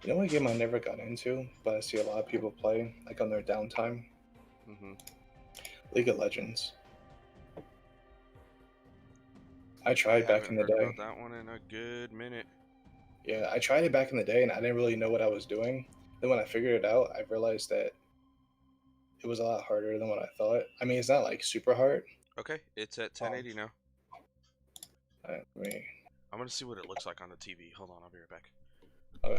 You know what game I never got into, but I see a lot of people play, like on their downtime? Mm-hmm. League of Legends. I I tried back haven't in the heard about day. that one in a good minute. Yeah, I tried it back in the day and I didn't really know what I was doing. Then when I figured it out, I realized that it was a lot harder than what I thought. I mean, it's not like super hard. Okay, it's at Um, 1080 now. I mean, I'm gonna see what it looks like on the TV. Hold on, I'll be right back. uh,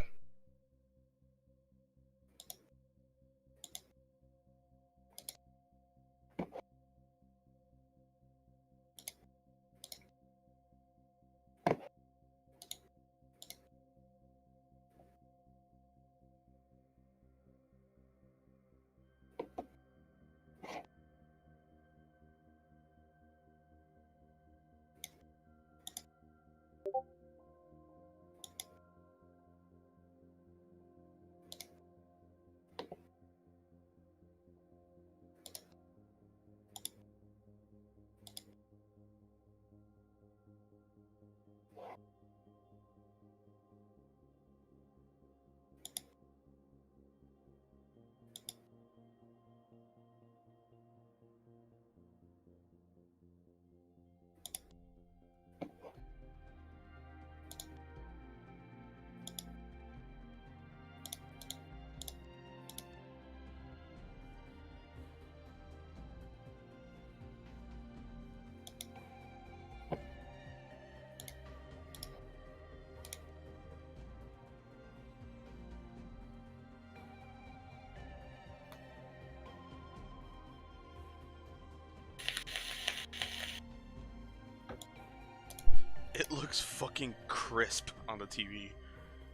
It looks fucking crisp on the TV.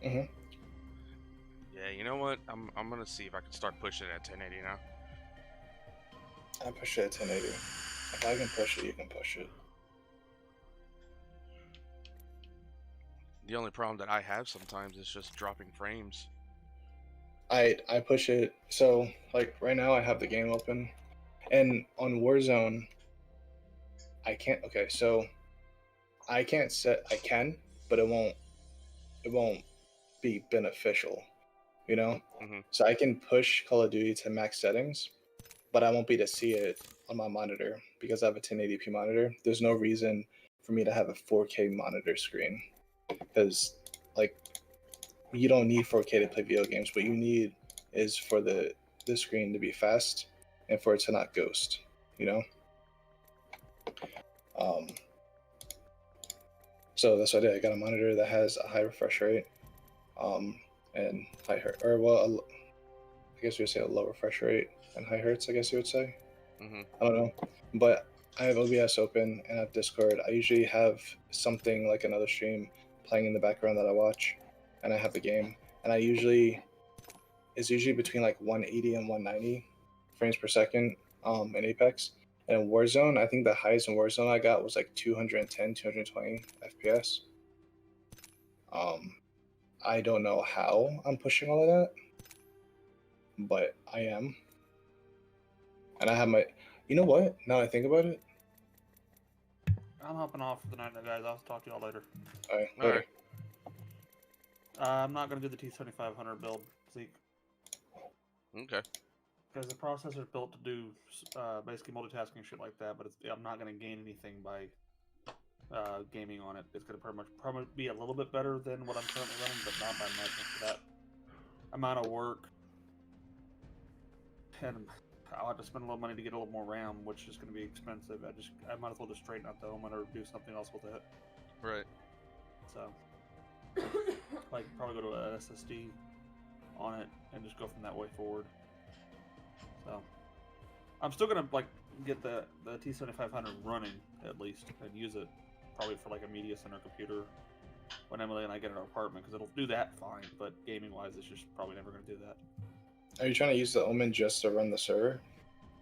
mhm. Yeah, you know what? I'm gonna see if I can start pushing it at 1080 now. I push it at 1080. If I can push it, you can push it. The only problem that I have sometimes is just dropping frames. I push it. So like right now, I have the game open, and on Warzone, I can't. Okay, so I can't set. I can, but it won't. It won't be beneficial. You know. Mm-hmm. So I can push Call of Duty to max settings, but I won't be to see it on my monitor because I have a 1080p monitor. There's no reason for me to have a 4K monitor screen because like you don't need 4K to play video games. What you need is for the screen to be fast and for it to not ghost. You know. Um, so that's what I did. I got a monitor that has a high refresh rate, and high hertz, or well, I guess you would say a low refresh rate and high hertz. I guess you would say. Mm-hmm. I don't know, but I have OBS open and I have Discord. I usually have something like another stream playing in the background that I watch, and I have the game. And it's usually between like 180 and 190 frames per second in Apex. And in Warzone, I think the highest in Warzone I got was like 210, 220 FPS. Um, I don't know how I'm pushing all of that, but I am. And I have my, you know what? Now I think about it, I'm hopping off for the night, guys. I'll talk to y'all later. all right, All later. right. I'm not gonna do the T7500 build, Zeke, Okay. because the processor's built to do basically multitasking shit like that. But I'm not gonna gain anything by gaming on it. It's gonna probably be a little bit better than what I'm currently running, but not by much for that amount of work. And I'll have to spend a little money to get a little more RAM, which is going to be expensive. I might as well just straighten out the Omen or do something else with it. Right. So, like, probably go to an SSD on it and just go from that way forward. So, I'm still gonna like get the T7500 running at least and use it probably for like a media center computer when Emily and I get in our apartment because it'll do that fine. But gaming wise, it's just probably never gonna do that. Are you trying to use the Omen just to run the server?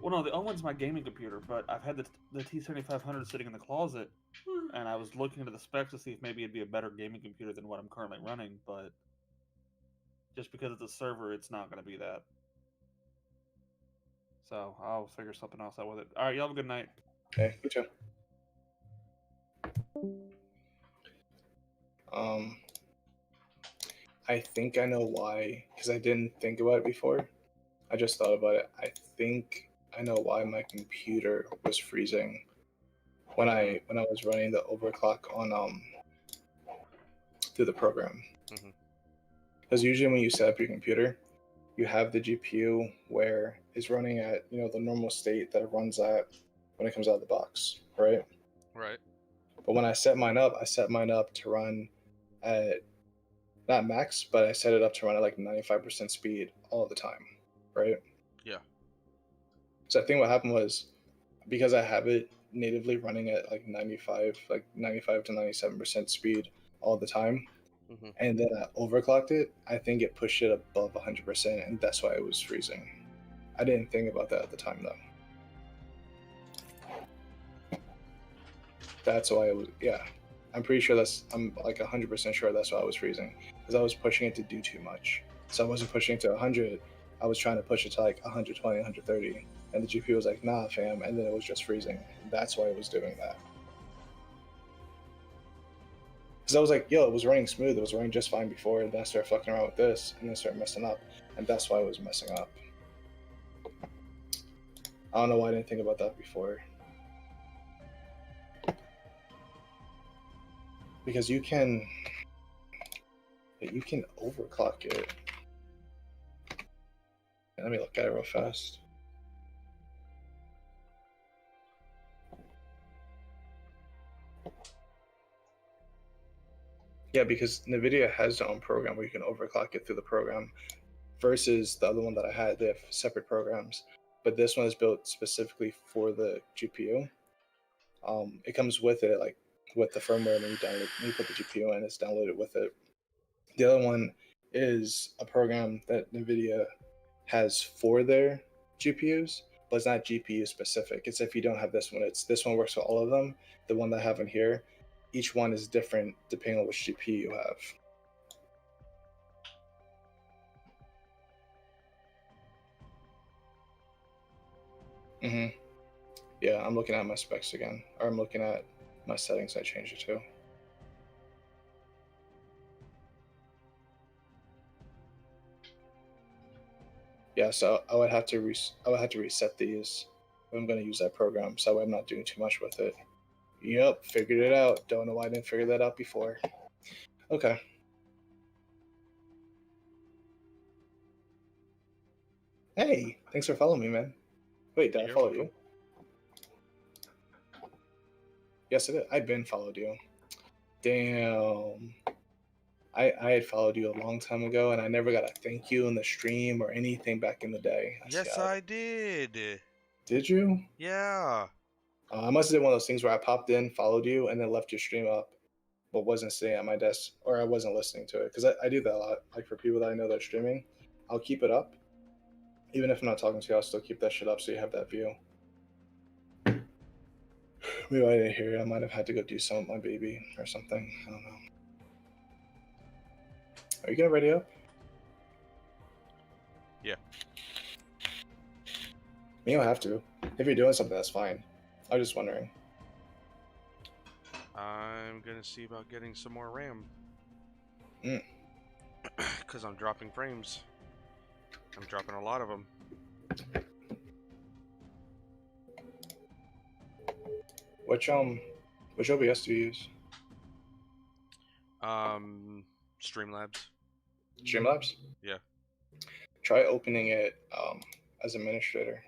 Well, no, the Omen's my gaming computer, but I've had the T7500 sitting in the closet, and I was looking into the specs to see if maybe it'd be a better gaming computer than what I'm currently running, but just because it's a server, it's not going to be that. So I'll figure something else out with it. All right, y'all have a good night. Okay, you too. Um, I think I know why, because I didn't think about it before. I just thought about it. I think I know why my computer was freezing when I was running the overclock on through the program. Mhm. Because usually when you set up your computer, you have the GPU where it's running at the normal state that it runs at when it comes out of the box, right? Right. But when I set mine up to run at not max, but I set it up to run at like 95% speed all the time, right? Yeah. So I think what happened was because I have it natively running at like 95 to 97% speed all the time, Mhm. and then I overclocked it, I think it pushed it above 100%, and that's why it was freezing. I didn't think about that at the time though. That's why it was, yeah. I'm pretty sure I'm like 100% sure that's why I was freezing, because I was pushing it to do too much. So I wasn't pushing it to 100, I was trying to push it to like 120, 130, and the GPU was like, nah, fam, and then it was just freezing. That's why it was doing that. Because I was like, yo, it was running smooth, it was running just fine before, and then I started fucking around with this, and then started messing up, and that's why it was messing up. I don't know why I didn't think about that before. Because you can overclock it. Let me look at it real fast. Yeah, because NVIDIA has their own program where you can overclock it through the program versus the other one that I had. They have separate programs, but this one is built specifically for the GPU. It comes with it, like with the firmware, and when you put the GPU in, it's downloaded with it. The other one is a program that NVIDIA has for their GPUs, but it's not GPU specific. It's if you don't have this one, this one works for all of them. The one that I have in here, each one is different depending on which GPU you have. Yeah, I'm looking at my specs again, or I'm looking at my settings I changed it to. Yeah, so I would have to reset these if I'm going to use that program, so I'm not doing too much with it. Yep, figured it out. Don't know why I didn't figure that out before. Okay. Hey, thanks for following me, man. Wait, did I You're follow welcome. you? Yes, I did. I've been followed you. Damn. I had followed you a long time ago, and I never got a thank you in the stream or anything back in the day. That's Yes, sad. I did. Did you? Yeah. I must have did one of those things where I popped in, followed you, and then left your stream up, but wasn't sitting at my desk, or I wasn't listening to it. Because I do that a lot. Like for people that I know that are streaming, I'll keep it up. Even if I'm not talking to you, I'll still keep that shit up so you have that view. Maybe I didn't hear it. I might have had to go do something with my baby or something. I don't know. Are you getting ready up? Yeah. You don't have to. If you're doing something, that's fine. I was just wondering. I'm gonna see about getting some more RAM. Mm. Because I'm dropping frames. I'm dropping a lot of them. Which OBS do you use? Streamlabs. Streamlabs? Yeah. Try opening it as administrator.